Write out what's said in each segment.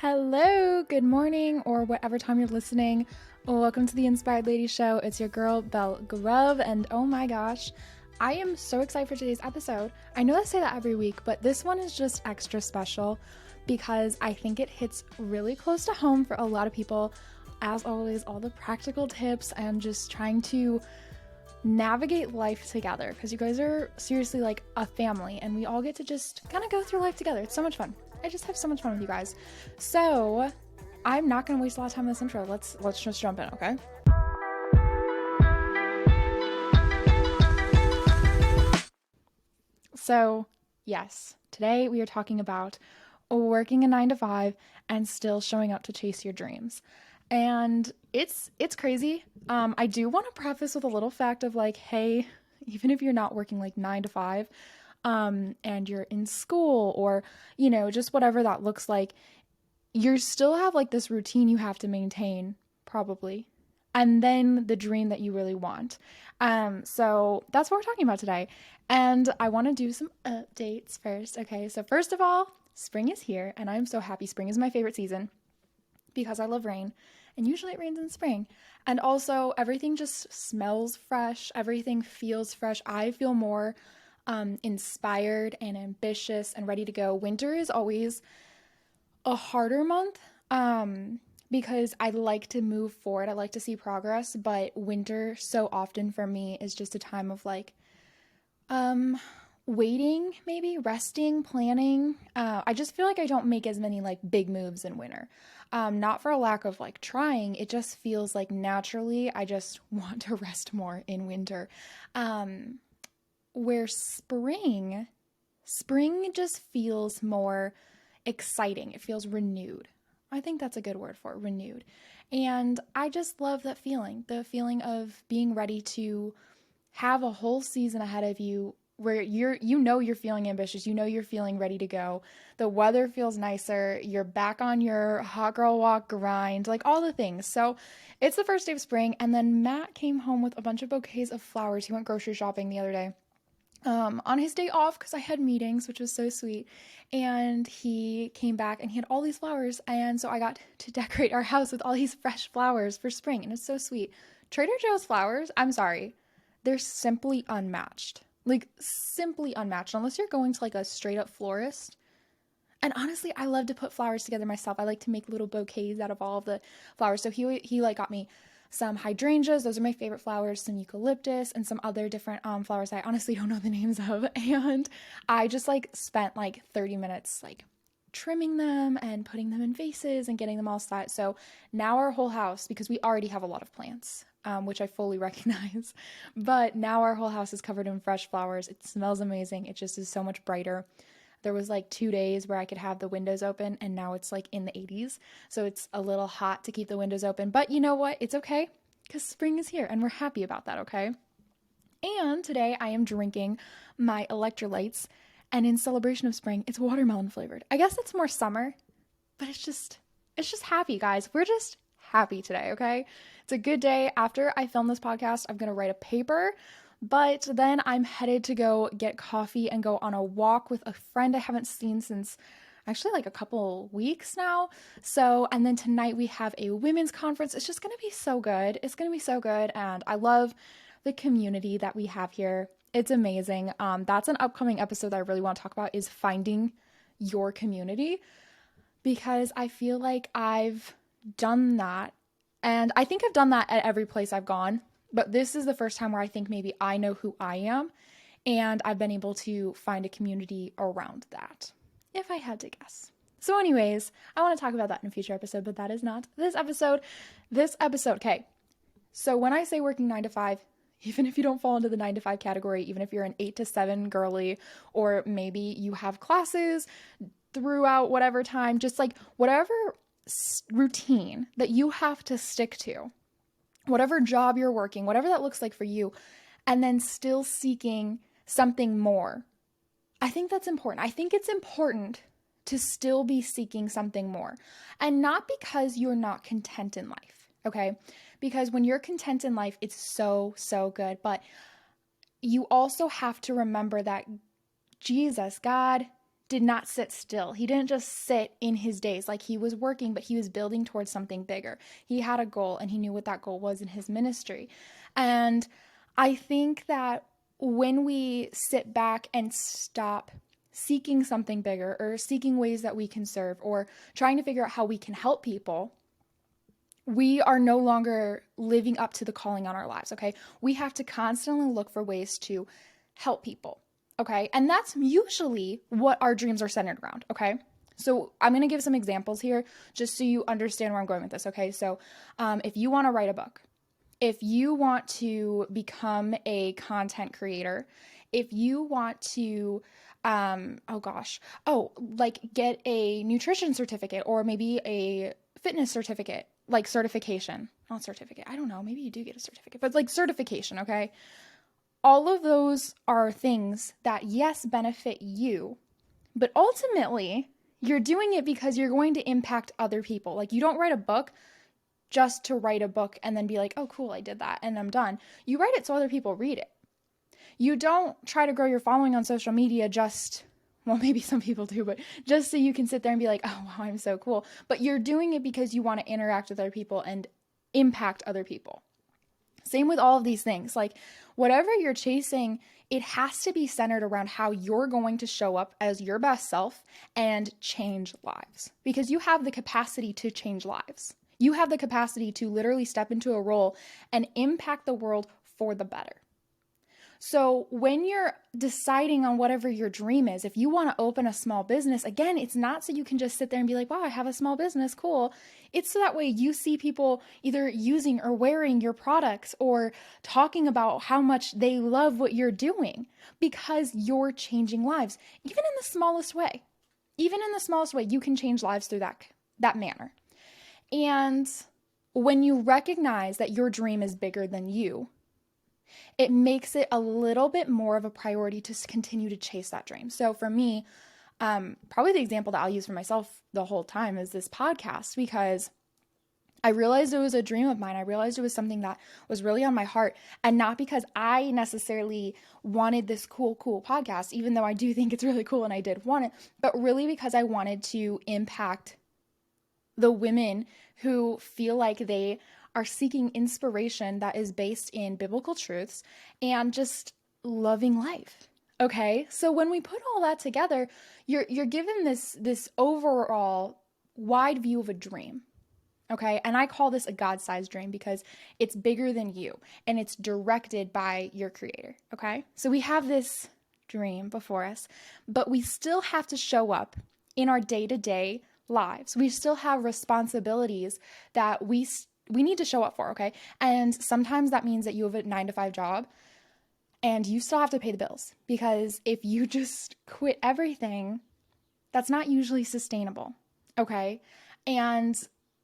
Hello, good morning, or whatever time you're listening. Welcome to the Inspired Lady Show. It's your girl, Belle, and oh my gosh, I am so excited for today's episode. I know I say that every week, but this one is just extra special because I think it hits really close to home for a lot of people. As always, all the practical tips and just trying to navigate life together because you guys are seriously like a family and we all get to just kind of go through life together. It's so much fun. I just have so much fun with you guys. So I'm not going to waste a lot of time in this intro. Let's just jump in, okay? So yes, today we are talking about working a 9 to 5 and still showing up to chase your dreams. And it's crazy. I do want to preface with a little fact of like, hey, even if you're not working like 9 to 5, and you're in school or, just whatever that looks like, you still have like this routine you have to maintain, probably. And then the dream that you really want. So that's what we're talking about today. And I want to do some updates first. Okay, so first of all, spring is here, and I'm so happy. Spring is my favorite season because I love rain, and usually it rains in spring. And also, everything just smells fresh, everything feels fresh. I feel more inspired and ambitious and ready to go. Winter is always a harder month because I like to move forward. I like to see progress, but winter so often for me is just a time of like waiting, maybe resting, planning. I just feel like I don't make as many like big moves in winter. Not for a lack of like trying, it just feels like naturally I just want to rest more in winter. Where spring just feels more exciting. It feels renewed. I think that's a good word for it, renewed. And I just love that feeling, the feeling of being ready to have a whole season ahead of you where you're feeling ambitious, you're feeling ready to go. The weather feels nicer, you're back on your hot girl walk grind, like all the things. So it's the first day of spring, and then Matt came home with a bunch of bouquets of flowers. He went grocery shopping the other day. On his day off because I had meetings, which was so sweet. And he came back and he had all these flowers. And so I got to decorate our house with all these fresh flowers for spring. And it's so sweet. Trader Joe's flowers, I'm sorry, they're simply unmatched. Like, simply unmatched. Unless you're going to like a straight up florist. And honestly, I love to put flowers together myself. I like to make little bouquets out of all of the flowers. So he like got me some hydrangeas, those are my favorite flowers, some eucalyptus, and some other different flowers I honestly don't know the names of. And I just like spent like 30 minutes like trimming them and putting them in vases and getting them all set. So now our whole house, because we already have a lot of plants, which I fully recognize, but now our whole house is covered in fresh flowers. It smells amazing. It just is so much brighter. There was like 2 days where I could have the windows open, and now it's like in the 80s. So it's a little hot to keep the windows open. But you know what? It's okay because spring is here and we're happy about that, okay? And today I am drinking my electrolytes, and in celebration of spring, it's watermelon flavored. I guess it's more summer, but it's just happy, guys. We're just happy today, okay? It's a good day. After I film this podcast, I'm going to write a paper. But then I'm headed to go get coffee and go on a walk with a friend I haven't seen since actually like a couple weeks now. So, and then tonight we have a women's conference. It's just going to be so good. It's going to be so good. And I love the community that we have here. It's amazing. That's an upcoming episode that I really want to talk about, is finding your community, because I feel like I've done that. And I think I've done that at every place I've gone. But this is the first time where I think maybe I know who I am, and I've been able to find a community around that, if I had to guess. So anyways, I want to talk about that in a future episode, but that is not this episode. Okay. So when I say working 9 to 5, even if you don't fall into the 9 to 5 category, even if you're an 8 to 7 girly, or maybe you have classes throughout whatever time, just like whatever routine that you have to stick to, whatever job you're working, whatever that looks like for you, and then still seeking something more. I think that's important. I think it's important to still be seeking something more. And not because you're not content in life, okay? Because when you're content in life, it's so, so good. But you also have to remember that Jesus, God, did not sit still. He didn't just sit in his days. Like, he was working, but he was building towards something bigger. He had a goal, and he knew what that goal was in his ministry. And I think that when we sit back and stop seeking something bigger, or seeking ways that we can serve, or trying to figure out how we can help people, we are no longer living up to the calling on our lives, okay? We have to constantly look for ways to help people, okay? And that's usually what our dreams are centered around, okay? So I'm going to give some examples here just so you understand where I'm going with this, okay? So if you want to write a book, if you want to become a content creator, if you want to, get a nutrition certificate, or maybe a fitness certificate, like certification, not certificate. I don't know. Maybe you do get a certificate, but like certification. Okay. All of those are things that, yes, benefit you, but ultimately you're doing it because you're going to impact other people. Like, you don't write a book just to write a book and then be like, oh, cool, I did that and I'm done. You write it so other people read it. You don't try to grow your following on social media well, maybe some people do, but just so you can sit there and be like, oh, wow, I'm so cool. But you're doing it because you want to interact with other people and impact other people. Same with all of these things. Like, whatever you're chasing, it has to be centered around how you're going to show up as your best self and change lives, because you have the capacity to change lives. You have the capacity to literally step into a role and impact the world for the better. So when you're deciding on whatever your dream is, if you want to open a small business, again, it's not so you can just sit there and be like, wow, I have a small business, cool. It's so that way you see people either using or wearing your products, or talking about how much they love what you're doing, because you're changing lives, even in the smallest way. Even in the smallest way, you can change lives through that manner. And when you recognize that your dream is bigger than you, it makes it a little bit more of a priority to continue to chase that dream. So for me, probably the example that I'll use for myself the whole time is this podcast, because I realized it was a dream of mine. I realized it was something that was really on my heart, and not because I necessarily wanted this cool podcast, even though I do think it's really cool and I did want it, but really because I wanted to impact the women who feel like they are seeking inspiration that is based in biblical truths and just loving life. Okay? So when we put all that together, you're given this overall wide view of a dream. Okay? And I call this a God-sized dream because it's bigger than you and it's directed by your creator. Okay? So we have this dream before us, but we still have to show up in our day-to-day lives. We still have responsibilities that we need to show up for, okay? And sometimes that means that you have a 9-to-5 job and you still have to pay the bills, because if you just quit everything, that's not usually sustainable, okay? And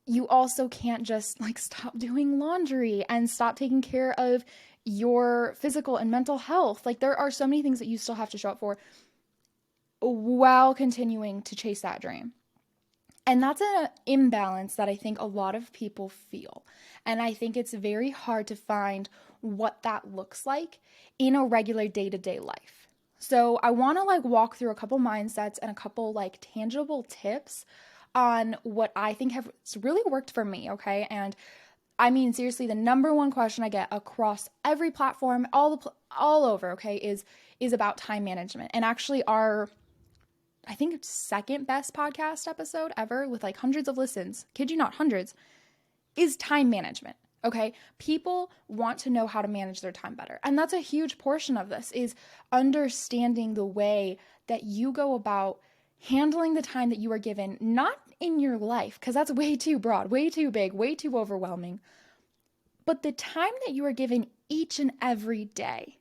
you also can't just stop doing laundry and stop taking care of your physical and mental health. Like, there are so many things that you still have to show up for while continuing to chase that dream. And that's an imbalance that I think a lot of people feel. And I think it's very hard to find what that looks like in a regular day-to-day life. So I want to walk through a couple mindsets and a couple tangible tips on what I think have really worked for me, okay? And I mean, seriously, the number one question I get across every platform, all over, okay, is about time management. And actually I think it's second best podcast episode ever with hundreds of listens, kid you not, hundreds, is time management, okay? People want to know how to manage their time better. And that's a huge portion of this, is understanding the way that you go about handling the time that you are given, not in your life, because that's way too broad, way too big, way too overwhelming, but the time that you are given each and every day.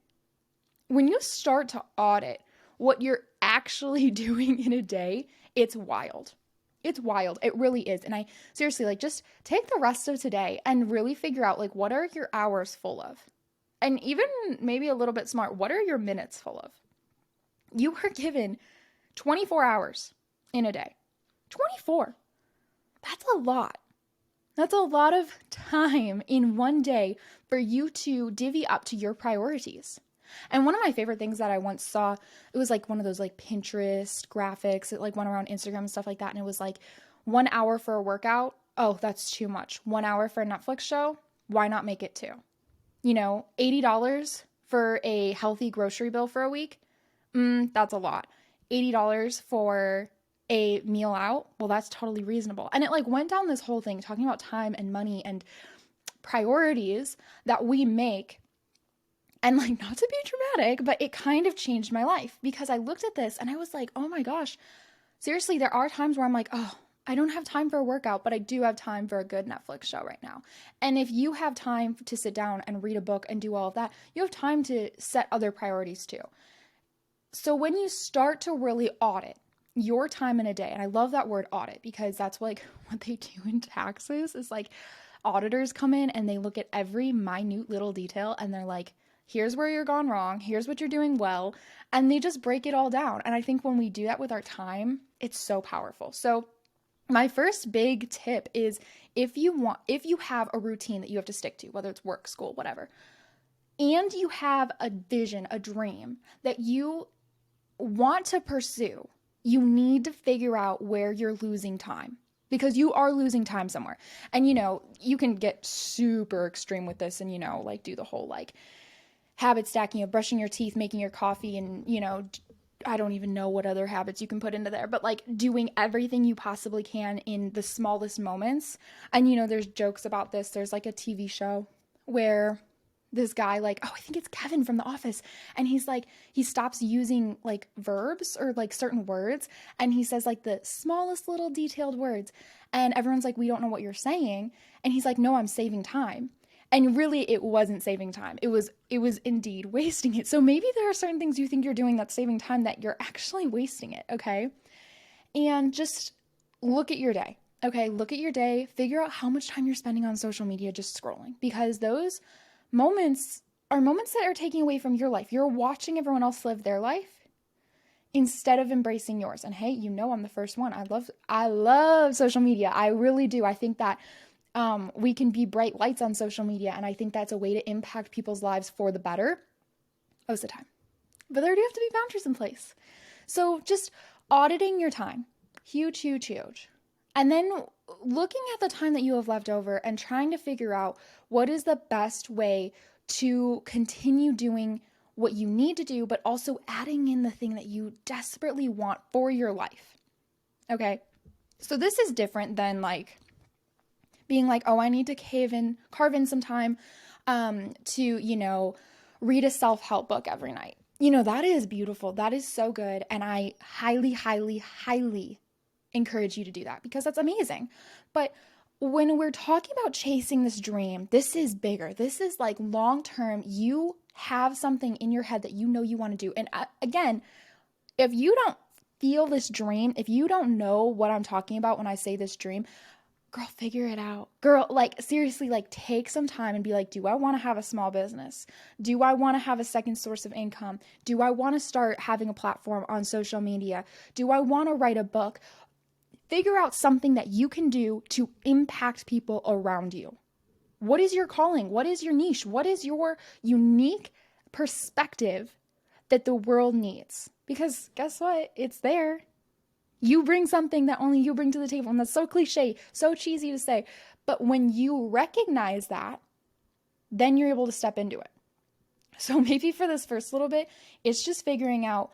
When you start to audit what you're actually doing in a day, it's wild. It's wild. It really is. And I seriously, just take the rest of today and really figure out, what are your hours full of? And even maybe a little bit smart, what are your minutes full of? You are given 24 hours in a day. 24. That's a lot. That's a lot of time in one day for you to divvy up to your priorities. And one of my favorite things that I once saw, it was like one of those like Pinterest graphics. It like went around Instagram and stuff like that. And it was like 1 hour for a workout. Oh, that's too much. 1 hour for a Netflix show. Why not make it two? $80 for a healthy grocery bill for a week. That's a lot. $80 for a meal out. Well, that's totally reasonable. And it like went down this whole thing talking about time and money and priorities that we make. And like, not to be dramatic, but it kind of changed my life because I looked at this and I was like, oh my gosh, seriously, there are times where I'm like, oh, I don't have time for a workout, but I do have time for a good Netflix show right now. And if you have time to sit down and read a book and do all of that, you have time to set other priorities too. So when you start to really audit your time in a day, and I love that word audit because that's like what they do in taxes is like auditors come in and they look at every minute little detail and they're like, here's where you're gone wrong, here's what you're doing well, and they just break it all down. And I think when we do that with our time, it's so powerful. So my first big tip is if you have a routine that you have to stick to, whether it's work, school, whatever, and you have a vision, a dream that you want to pursue, you need to figure out where you're losing time because you are losing time somewhere. And you can get super extreme with this and like do the whole like habit stacking of brushing your teeth, making your coffee, and I don't even know what other habits you can put into there, but like doing everything you possibly can in the smallest moments. And there's jokes about this. There's like a TV show where this guy, like, oh, I think it's Kevin from The Office, and he's like, he stops using like verbs or like certain words, and he says like the smallest little detailed words, and everyone's like, we don't know what you're saying, and he's like, no, I'm saving time. And really, it wasn't saving time. It was indeed wasting it. So maybe there are certain things you think you're doing that's saving time that you're actually wasting it, okay? And just look at your day, okay? Look at your day. Figure out how much time you're spending on social media just scrolling, because those moments are moments that are taking away from your life. You're watching everyone else live their life instead of embracing yours. And hey, I'm the first one. I love social media. I really do. I think that we can be bright lights on social media, and I think that's a way to impact people's lives for the better most of the time. But there do have to be boundaries in place. So just auditing your time, huge, huge, huge. And then looking at the time that you have left over and trying to figure out what is the best way to continue doing what you need to do, but also adding in the thing that you desperately want for your life. Okay? So this is different than like being like, oh, I need to carve in some time to, read a self-help book every night. That is beautiful. That is so good. And I highly, highly, highly encourage you to do that because that's amazing. But when we're talking about chasing this dream, this is bigger. This is like long-term. You have something in your head that you want to do. And again, if you don't feel this dream, if you don't know what I'm talking about when I say this dream, girl, figure it out. Girl, like seriously, like take some time and be like, do I want to have a small business? Do I want to have a second source of income? Do I want to start having a platform on social media? Do I want to write a book? Figure out something that you can do to impact people around you. What is your calling? What is your niche? What is your unique perspective that the world needs? Because guess what? It's there. You bring something that only you bring to the table. And that's so cliche, so cheesy to say. But when you recognize that, then you're able to step into it. So maybe for this first little bit, it's just figuring out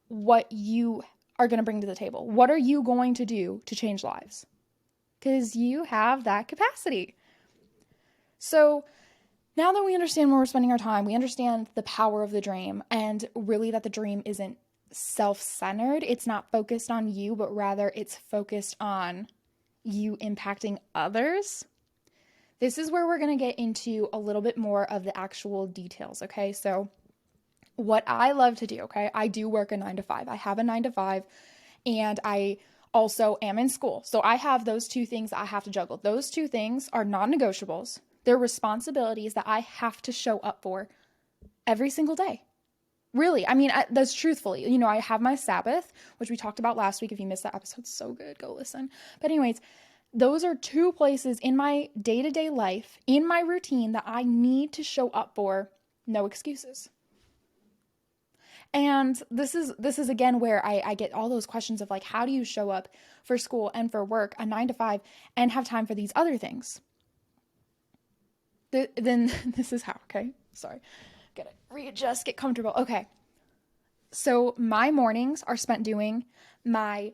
what you are going to bring to the table. What are you going to do to change lives? Because you have that capacity. So now that we understand where we're spending our time, we understand the power of the dream, and really that the dream isn't self-centered. It's not focused on you, but rather it's focused on you impacting others. This is where we're going to get into a little bit more of the actual details, okay? So what I love to do, okay? I do work a 9 to 5. I have a 9 to 5, and I also am in school. So I have those two things I have to juggle. Those two things are non-negotiables. They're responsibilities that I have to show up for every single day. Really, I mean, that's truthfully. I have my Sabbath, which we talked about last week. If you missed that episode, so good, go listen. But anyways, those are two places in my day-to-day life, in my routine, that I need to show up for. No excuses. And this is again where I get all those questions of like, how do you show up for school and for work, a 9 to 5, and have time for these other things? Then this is how, okay? Sorry. Gotta readjust, get comfortable. Okay. So my mornings are spent doing my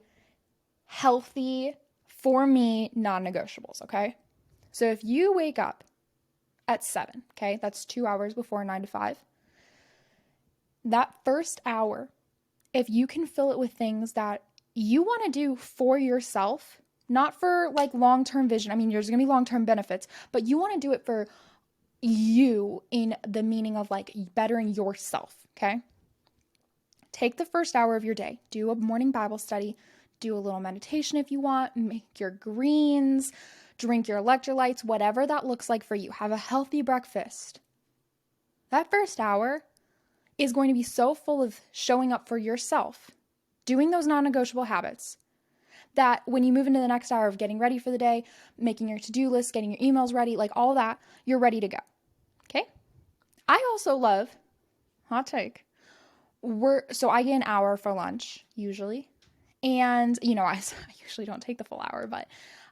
healthy, for me, non-negotiables, okay? So if you wake up at 7, okay, that's 2 hours before 9 to 5. That first hour, if you can fill it with things that you want to do for yourself, not for like long-term vision. I mean, there's going to be long-term benefits, but you want to do it for you in the meaning of like bettering yourself, okay? Take the first hour of your day, do a morning Bible study, do a little meditation if you want, make your greens, drink your electrolytes, whatever that looks like for you. Have a healthy breakfast. That first hour is going to be so full of showing up for yourself, doing those non-negotiable habits, that when you move into the next hour of getting ready for the day, making your to-do list, getting your emails ready, like all that, you're ready to go. Okay? I also love, hot take, so I get an hour for lunch usually. And, I usually don't take the full hour, but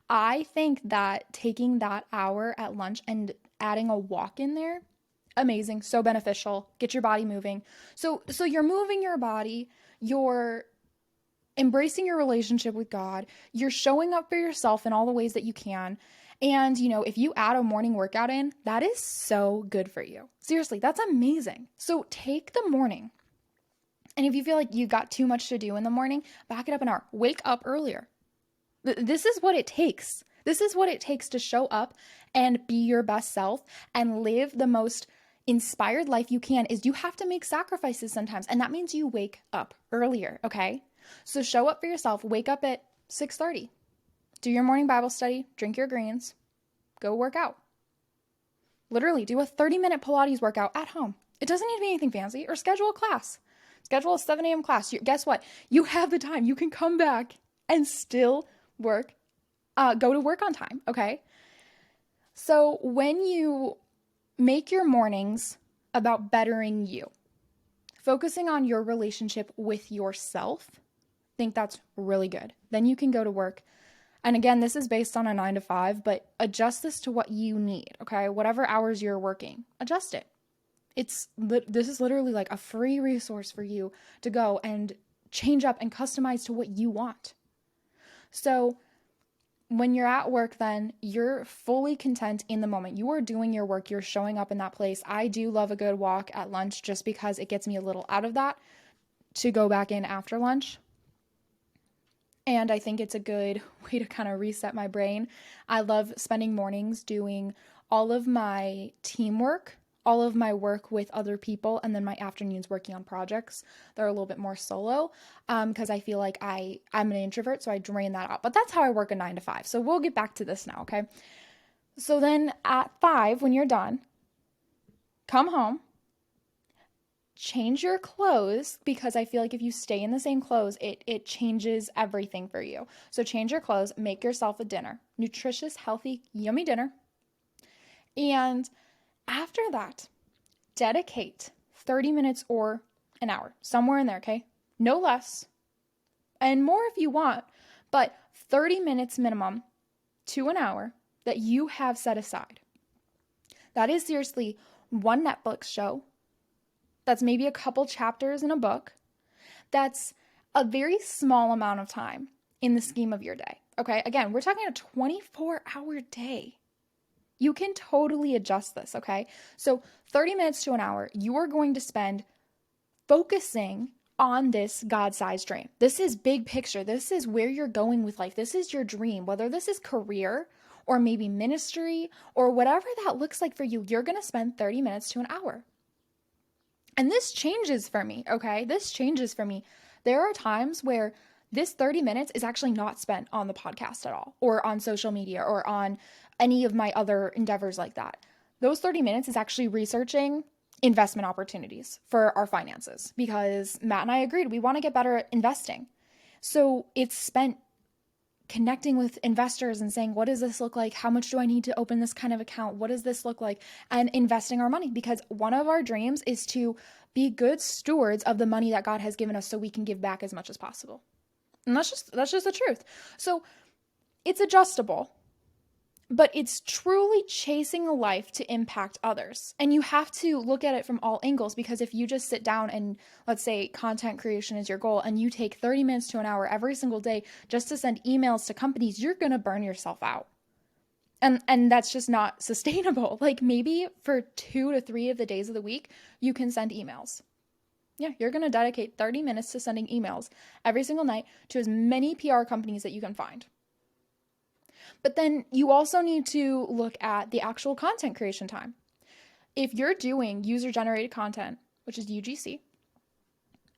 I think that taking that hour at lunch and adding a walk in there, amazing, so beneficial. Get your body moving. So you're moving your body, you're embracing your relationship with God, you're showing up for yourself in all the ways that you can. And, if you add a morning workout in, that is so good for you. Seriously, that's amazing. So take the morning. And if you feel like you got too much to do in the morning, back it up an hour. Wake up earlier. This is what it takes. This is what it takes to show up and be your best self and live the most inspired life you can. Is you have to make sacrifices sometimes. And that means you wake up earlier, okay? So show up for yourself. Wake up at 6:30. Do your morning Bible study. Drink your greens. Go work out. Literally do a 30-minute Pilates workout at home. It doesn't need to be anything fancy. Or schedule a class. Schedule a 7 a.m. class. Guess what? You have the time. You can come back and still go to work on time, okay? So when you make your mornings about bettering you, focusing on your relationship with yourself, I think that's really good. Then you can go to work. And again, this is based on a 9 to 5, but adjust this to what you need, okay? Whatever hours you're working, adjust it. This is literally like a free resource for you to go and change up and customize to what you want. So when you're at work, then you're fully content in the moment. You are doing your work. You're showing up in that place. I do love a good walk at lunch just because it gets me a little out of that to go back in after lunch. And I think it's a good way to kind of reset my brain. I love spending mornings doing all of my teamwork, all of my work with other people, and then my afternoons working on projects that are a little bit more solo, because I feel like I'm an introvert, so I drain that out. But that's how I work a 9 to 5. So we'll get back to this now, okay? So then at 5, when you're done, come home, change your clothes, because I feel like if you stay in the same clothes, it changes everything for you. So change your clothes, make yourself a dinner, nutritious, healthy, yummy dinner. And after that, dedicate 30 minutes or an hour, somewhere in there, okay? No less, and more if you want, but 30 minutes minimum to an hour that you have set aside. That is seriously one Netflix show. That's maybe a couple chapters in a book. That's a very small amount of time in the scheme of your day, okay? Again, we're talking a 24-hour day. You can totally adjust this, okay? So 30 minutes to an hour, you are going to spend focusing on this God-sized dream. This is big picture. This is where you're going with life. This is your dream, whether this is career or maybe ministry or whatever that looks like for you. You're going to spend 30 minutes to an hour. And this changes for me, okay? This changes for me. There are times where this 30 minutes is actually not spent on the podcast at all, or on social media, or on any of my other endeavors like that. Those 30 minutes is actually researching investment opportunities for our finances, because Matt and I agreed we want to get better at investing. So it's spent connecting with investors and saying, what does this look like? How much do I need to open this kind of account? What does this look like? And investing our money, because one of our dreams is to be good stewards of the money that God has given us so we can give back as much as possible. And that's just the truth. So it's adjustable, but it's truly chasing a life to impact others. And you have to look at it from all angles, because if you just sit down and, let's say content creation is your goal, and you take 30 minutes to an hour every single day just to send emails to companies, you're going to burn yourself out. And that's just not sustainable. Like, maybe for 2 to 3 of the days of the week, you can send emails. Yeah, you're going to dedicate 30 minutes to sending emails every single night to as many PR companies that you can find. But then you also need to look at the actual content creation time. If you're doing user-generated content, which is UGC,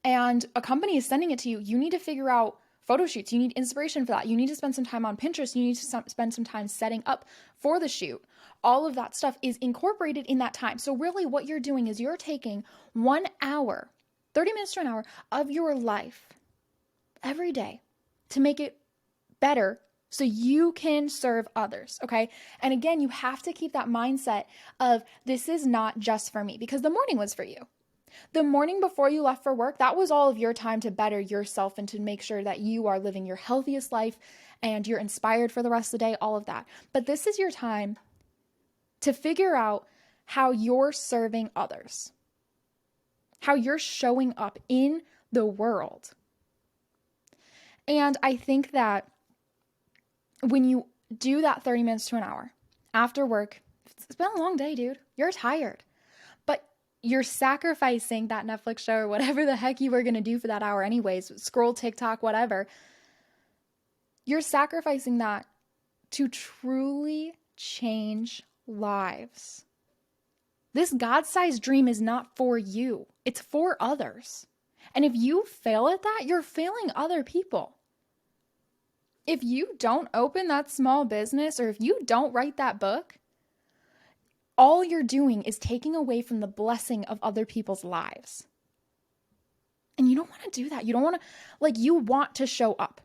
and a company is sending it to you, you need to figure out photo shoots. You need inspiration for that. You need to spend some time on Pinterest. You need to spend some time setting up for the shoot. All of that stuff is incorporated in that time. So really what you're doing is you're taking 1 hour, 30 minutes to an hour of your life every day to make it better so you can serve others, okay? And again, you have to keep that mindset of, this is not just for me, because the morning was for you. The morning before you left for work, that was all of your time to better yourself and to make sure that you are living your healthiest life and you're inspired for the rest of the day, all of that. But this is your time to figure out how you're serving others, how you're showing up in the world. And I think that when you do that 30 minutes to an hour after work, it's been a long day, dude. You're tired, but you're sacrificing that Netflix show or whatever the heck you were going to do for that hour anyways, scroll TikTok, whatever. You're sacrificing that to truly change lives. This God-sized dream is not for you. It's for others. And if you fail at that, you're failing other people. If you don't open that small business, or if you don't write that book, all you're doing is taking away from the blessing of other people's lives. And you don't want to do that. You don't want to, you want to show up.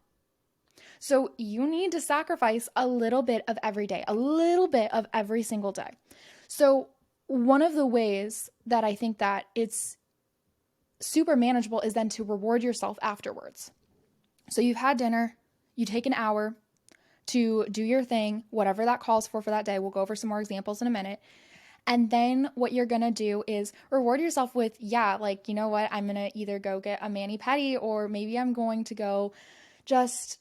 So you need to sacrifice a little bit of every day, a little bit of every single day. So one of the ways that I think that it's super manageable is then to reward yourself afterwards. So you've had dinner, you take an hour to do your thing, whatever that calls for that day. We'll go over some more examples in a minute. And then what you're going to do is reward yourself with, you know what? I'm going to either go get a mani-pedi, or maybe I'm going to go just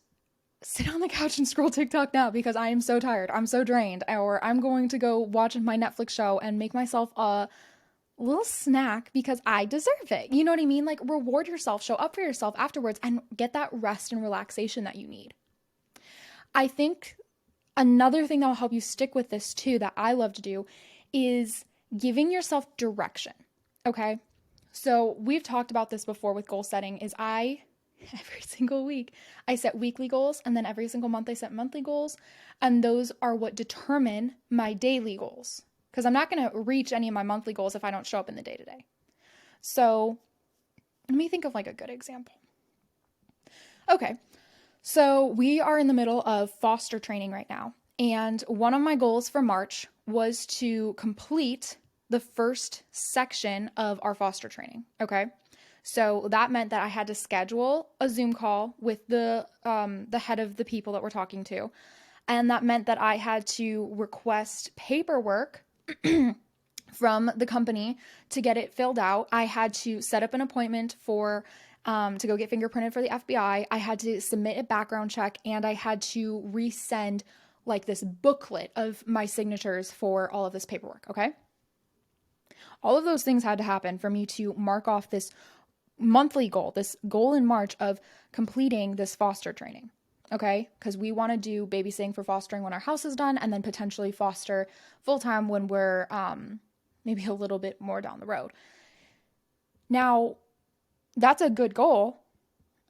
sit on the couch and scroll TikTok now because I am so tired. I'm so drained. Or I'm going to go watch my Netflix show and make myself a little snack because I deserve it. You know what I mean? Like, reward yourself, show up for yourself afterwards, and get that rest and relaxation that you need. I think another thing that will help you stick with this too, that I love to do, is giving yourself direction. Okay. So we've talked about this before with goal setting. Is every single week I set weekly goals, and then every single month I set monthly goals. And those are what determine my daily goals, because I'm not going to reach any of my monthly goals if I don't show up in the day-to-day. So let me think of a good example. Okay. So we are in the middle of foster training right now. And one of my goals for March was to complete the first section of our foster training. Okay. So that meant that I had to schedule a Zoom call with the head of the people that we're talking to. And that meant that I had to request paperwork from the company to get it filled out. I had to set up an appointment for to go get fingerprinted for the FBI. I had to submit a background check, and I had to resend this booklet of my signatures for all of this paperwork. Okay. All of those things had to happen for me to mark off this monthly goal, this goal in March of completing this foster training. Okay. Because we want to do babysitting for fostering when our house is done, and then potentially foster full-time when we're maybe a little bit more down the road. Now, that's a good goal,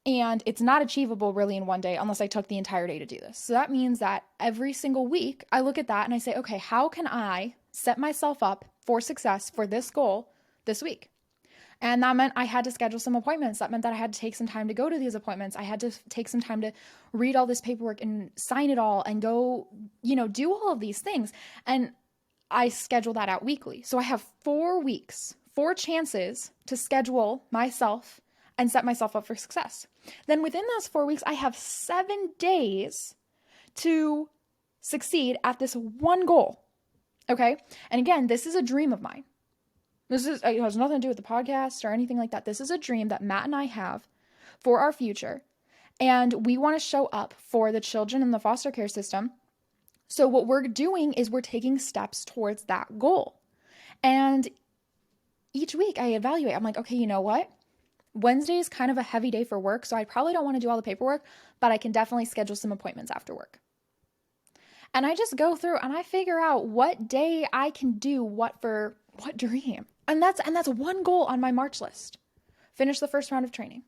and it's not achievable really in one day unless I took the entire day to do this. So that means that every single week I look at that and I say, okay, how can I set myself up for success for this goal this week? And that meant I had to schedule some appointments. That meant that I had to take some time to go to these appointments. I had to take some time to read all this paperwork and sign it all and go, do all of these things. And I schedule that out weekly. So I have 4 4 chances to schedule myself and set myself up for success. Then within those 4 weeks, I have 7 days to succeed at this one goal. Okay? And again, this is a dream of mine. It has nothing to do with the podcast or anything like that. This is a dream that Matt and I have for our future. And we want to show up for the children in the foster care system. So what we're doing is we're taking steps towards that goal. And each week I evaluate. I'm like, okay, you know what? Wednesday is kind of a heavy day for work, so I probably don't want to do all the paperwork, but I can definitely schedule some appointments after work. And I just go through and I figure out what day I can do what for what dream. And that's one goal on my March list. Finish the first round of training.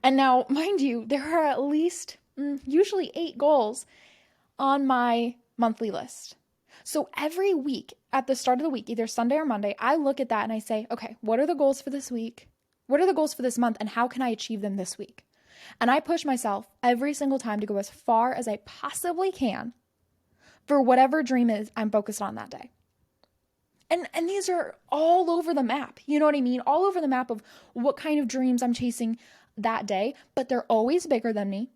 And now, mind you, there are at least usually 8 goals on my monthly list. So every week at the start of the week, either Sunday or Monday, I look at that and I say, okay, what are the goals for this week? What are the goals for this month? And how can I achieve them this week? And I push myself every single time to go as far as I possibly can for whatever dream is I'm focused on that day. And these are all over the map. You know what I mean? All over the map of what kind of dreams I'm chasing that day, but they're always bigger than me.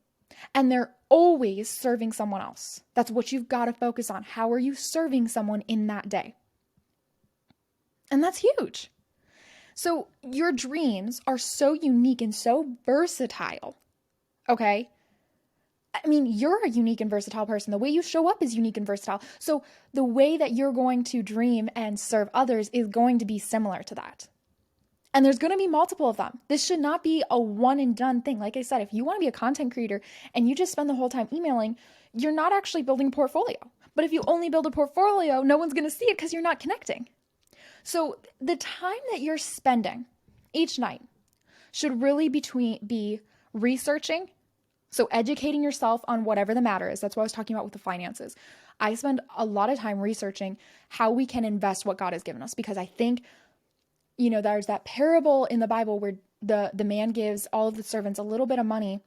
And they're always serving someone else. That's what you've got to focus on. How are you serving someone in that day? And that's huge. So your dreams are so unique and so versatile. Okay? I mean, you're a unique and versatile person. The way you show up is unique and versatile. So the way that you're going to dream and serve others is going to be similar to that. And there's going to be multiple of them. This should not be a one and done thing. Like I said, if you want to be a content creator and you just spend the whole time emailing, you're not actually building a portfolio. But if you only build a portfolio, no one's going to see it because you're not connecting. So the time that you're spending each night should really be researching. So educating yourself on whatever the matter is. That's what I was talking about with the finances. I spend a lot of time researching how we can invest what God has given us, because I think, you know, there's that parable in the Bible where the man gives all of the servants a little bit of money,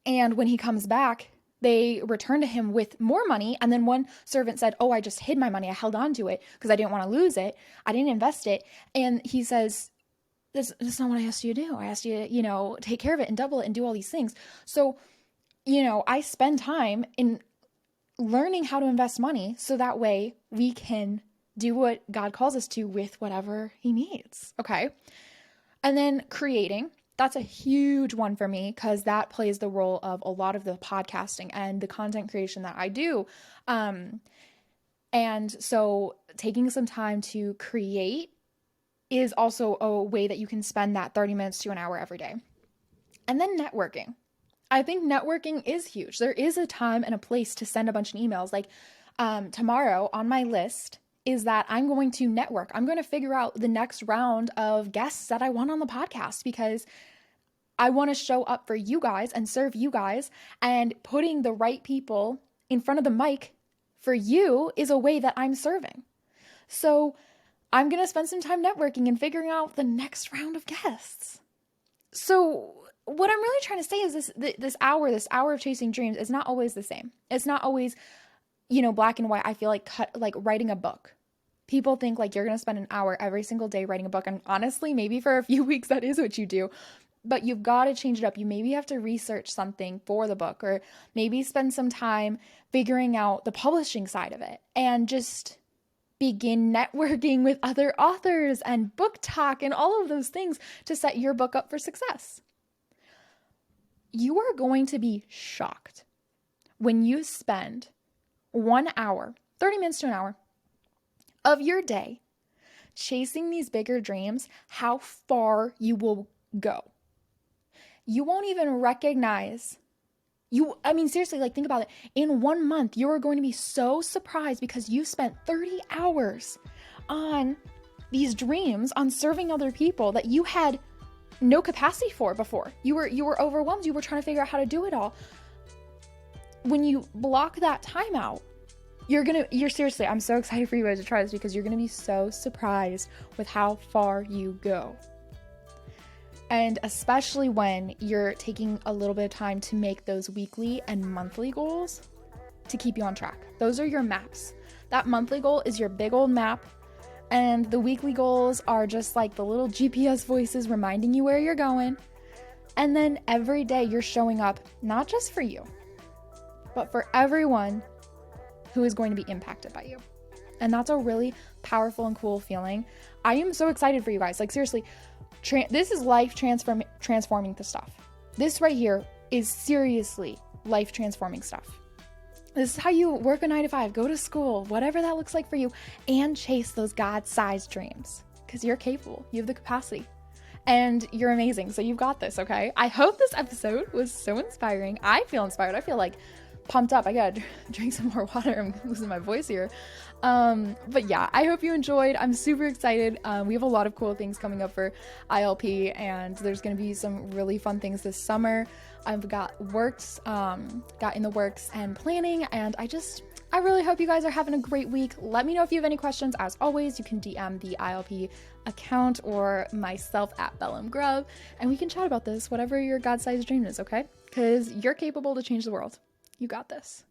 and when he comes back, they return to him with more money. And then one servant said, oh, I just hid my money. I held on to it because I didn't want to lose it. I didn't invest it. And he says, this is not what I asked you to do. I asked you to, you know, take care of it and double it and do all these things. So, you know, I spend time in learning how to invest money so that way we can do what God calls us to with whatever he needs. Okay. And then creating, that's a huge one for me because that plays the role of a lot of the podcasting and the content creation that I do. And so taking some time to create is also a way that you can spend that 30 minutes to an hour every day. And then networking. I think networking is huge. There is a time and a place to send a bunch of emails. Like tomorrow on my list is that I'm going to network. I'm going to figure out the next round of guests that I want on the podcast because I want to show up for you guys and serve you guys, and putting the right people in front of the mic for you is a way that I'm serving. So I'm going to spend some time networking and figuring out the next round of guests. So what I'm really trying to say is this hour of chasing dreams is not always the same. It's not always, you know, black and white. I feel like writing a book. People think like you're going to spend an hour every single day writing a book. And honestly, maybe for a few weeks that is what you do. But you've got to change it up. You maybe have to research something for the book, or maybe spend some time figuring out the publishing side of it and just begin networking with other authors and book talk and all of those things to set your book up for success. You are going to be shocked when you spend 1 hour, 30 minutes to an hour of your day chasing these bigger dreams, how far you will go. You won't even recognize seriously, like think about it. In 1 month, you are going to be so surprised because you spent 30 hours on these dreams, on serving other people that you had no capacity for before. You were overwhelmed. You were trying to figure out how to do it all. When you block that time out, you're seriously, I'm so excited for you guys to try this because you're going to be so surprised with how far you go. And especially when you're taking a little bit of time to make those weekly and monthly goals to keep you on track. Those are your maps. That monthly goal is your big old map And the weekly goals are just like the little GPS voices reminding you where you're going. And then every day you're showing up, not just for you, but for everyone who is going to be impacted by you. And that's a really powerful and cool feeling. I am so excited for you guys. Like, seriously, this is life transforming the stuff. This right here is seriously life transforming stuff. This is how you work a 9-to-5, go to school, whatever that looks like for you, and chase those God-sized dreams. Because you're capable. You have the capacity. And you're amazing. So you've got this, okay? I hope this episode was so inspiring. I feel inspired. I feel like pumped up. I gotta drink some more water. I'm losing my voice here. But yeah, I hope you enjoyed. I'm super excited. We have a lot of cool things coming up for ILP, and there's gonna be some really fun things this summer. I've got in the works and planning, and I really hope you guys are having a great week. Let me know if you have any questions. As always, you can DM the ILP account or myself at Belle Grub, and we can chat about this, whatever your God-sized dream is, okay? Because you're capable to change the world. You got this.